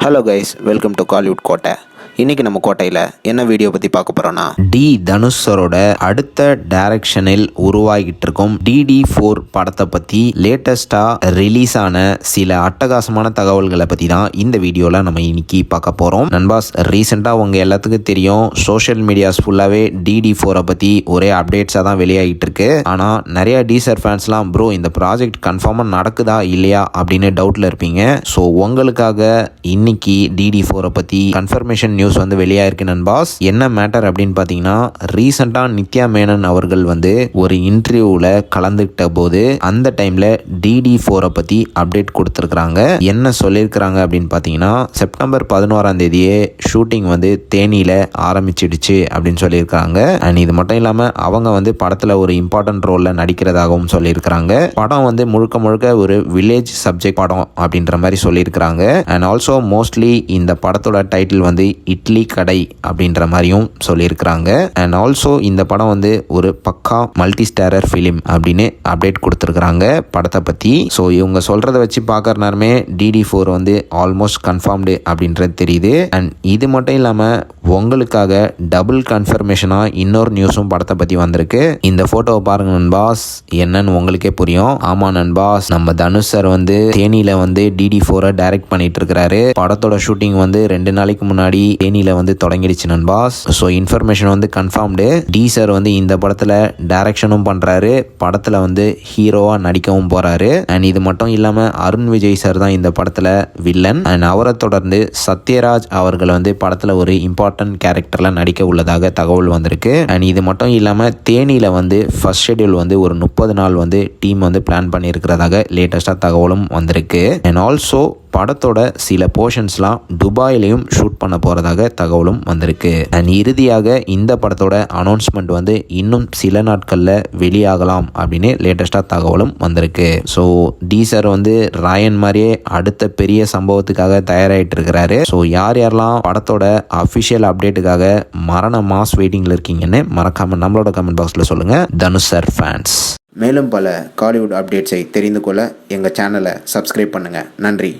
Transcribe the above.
Hello guys, welcome to Kollywood கோட்டை. இன்றைக்கி நம்ம கோட்டையில் என்ன வீடியோ பற்றி பார்க்க போகிறோன்னா, தனுஷ் சரோட அடுத்த டைரக்ஷனில் உருவாகிட்டு இருக்கும் DD4 படத்தை பற்றி லேட்டஸ்ட்டாக ரிலீஸ் ஆன சில அட்டகாசமான தகவல்களை பற்றி தான் இந்த வீடியோவில் நம்ம இன்னைக்கு பார்க்க போகிறோம். நண்பாஸ், ரீசெண்டாக உங்கள் எல்லாத்துக்கும் தெரியும், சோஷியல் மீடியாஸ் ஃபுல்லாகவே DD4 பற்றி ஒரே அப்டேட்ஸாக தான் வெளியாகிட்டு இருக்கு. ஆனால் நிறைய டீசர் ஃபேன்ஸ்லாம் ப்ரோ இந்த ப்ராஜெக்ட் கன்ஃபார்மாக நடக்குதா இல்லையா அப்படின்னு டவுட்டில் இருப்பீங்க. ஸோ உங்களுக்காக இன்னைக்கு DD4 பற்றி கன்ஃபர்மேஷன் நியூஸ் வந்து வெளியாயிருக்கு நண்பாஸ். என்ன மேட்டர் அப்படின்னு பார்த்தீங்கன்னா, ரீசெண்டாக நித்யா மேனன் அவர்கள் வந்து ஒரு இன்டர்வியூவில் கலந்துக்கிட்ட போது அந்த டைமில் DD4 பற்றி அப்டேட் கொடுத்துருக்குறாங்க. என்ன சொல்லியிருக்கிறாங்க அப்படின்னு பார்த்தீங்கன்னா, செப்டம்பர் 11 ஷூட்டிங் வந்து தேனியில் ஆரம்பிச்சிடுச்சு அப்படின்னு சொல்லியிருக்கிறாங்க. அண்ட் இது மட்டும் இல்லாமல் அவங்க வந்து படத்தில் ஒரு இம்பார்ட்டன்ட் ரோலில் நடிக்கிறதாகவும் சொல்லியிருக்கிறாங்க. படம் வந்து முழுக்க முழுக்க ஒரு வில்லேஜ் சப்ஜெக்ட் படம் அப்படின்ற மாதிரி சொல்லியிருக்கிறாங்க. அண்ட் ஆல்சோ மோஸ்ட்லி இந்த படத்தோட டைட்டில் வந்து இட்லி கடை அப்படின்ற மாதிரியும் சொல்லியிருக்கிறாங்க. அண்ட் ஆல்சோ இந்த படம் வந்து ஒரு பக்கா மல்டி ஸ்டாரர் ஃபிலிம் அப்படின்னு அப்டேட் கொடுத்துருக்குறாங்க படத்தை பற்றி. ஸோ இவங்க சொல்கிறத வச்சு பார்க்குற நேரமே DD4 வந்து ஆல்மோஸ்ட் கன்ஃபார்ம்டு அப்படின்றது தெரியுது. அண்ட் இது மட்டும் இல்லாமல் உங்களுக்காக டபுள் கன்ஃபர்மேஷனாக இன்னொரு நியூஸும் படத்தை பற்றி வந்திருக்கு. இந்த ஃபோட்டோவை பாருங்க நண்பாஸ், என்னன்னு உங்களுக்கே புரியும். ஆமாம் நண்பாஸ், நம்ம தனுஷ் சார் வந்து தேனியில் வந்து DD4 டைரக்ட் பண்ணிட்டு இருக்கிறாரு. படத்தோட ஷூட்டிங் வந்து 2 நாளைக்கு முன்னாடி தேனியில் வந்து தொடங்கிடுச்சு நண்பாஸ். ஸோ இன்ஃபர்மேஷன் வந்து கன்ஃபார்ம்டு. டி சார் வந்து இந்த படத்தில் டைரக்ஷனும் பண்ணுறாரு, படத்தில் வந்து ஹீரோவாக நடிக்கவும் போகிறாரு. அண்ட் இது மட்டும் இல்லாமல் அருண் விஜய் சார் தான் இந்த படத்தில் வில்லன். அண்ட் அவரை தொடர்ந்து சத்யராஜ் அவர்கள் வந்து படத்தில் ஒரு இம்பார்ட்டன்ட் கேரக்டரில் நடிக்க உள்ளதாக தகவல் வந்திருக்கு. அண்ட் இது மட்டும் இல்லாமல் தேனியில் வந்து ஃபர்ஸ்ட் ஷெட்யூல் வந்து ஒரு 30 நாள் வந்து டீம் வந்து பிளான் பண்ணியிருக்கிறதாக லேட்டஸ்டாக தகவலும் வந்திருக்கு. அண்ட் ஆல்சோ படத்தோட சில போர்ஷன்ஸ்லாம் துபாயிலையும் ஷூட் பண்ண போகிறதாக தகவலும் வந்திருக்கு. அண்ட் இறுதியாக இந்த படத்தோட அனௌன்ஸ்மெண்ட் வந்து இன்னும் சில நாட்களில் வெளியாகலாம் அப்படின்னு லேட்டஸ்டாக தகவலும் வந்திருக்கு. ஸோ டி சார் வந்து ராயன் மாதிரியே அடுத்த பெரிய சம்பவத்துக்காக தயாராகிட்டு இருக்கிறாரு. ஸோ யார் யாரெல்லாம் படத்தோட அஃபிஷியல் அப்டேட்டுக்காக மரண மாஸ் வெயிட்டிங்கில் இருக்கீங்கன்னு மறக்காமல் நம்மளோட கமெண்ட் பாக்ஸில் சொல்லுங்கள் தனுஷ் சார் ஃபேன்ஸ். மேலும் பல காலிவுட் அப்டேட்ஸை தெரிந்து கொள்ள எங்கள் சேனலை சப்ஸ்கிரைப் பண்ணுங்கள். நன்றி.